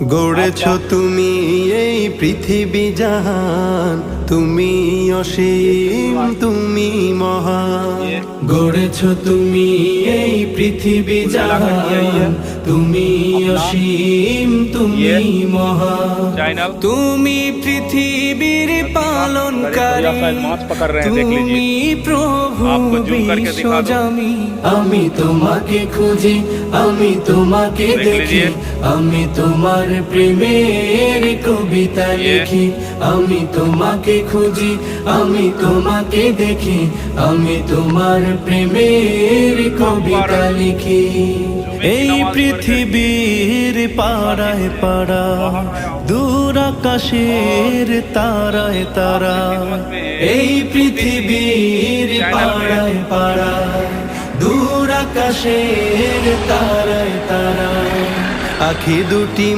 গড়েছ তুমি এই পৃথিবী জাহান, তুমি অসীম তুমি মহান। গড়েছ তুমি এই পৃথিবী জাহান, তুমি অসীম তুমি মহান। তুমি পৃথিবীর পালনকারী, তুমি প্রভু বিশ্বজামি। আমি তোমাকে খুঁজি, আমি তোমাকে দেখি, আমি তোমার প্রেমের কবিতা লিখি। আমি তোমাকে খুঁজি, আমি তোমাকে দেখি, আমি তোমার প্রেমের কবিতা লিখি। এই পৃথিবীর পাড়ায় পাড়া, দূর আকাশের তারায় তারা। এই পৃথিবীর পাড়ায় পাড়া, দূর আকাশের তারায় তারা। আখি দুটি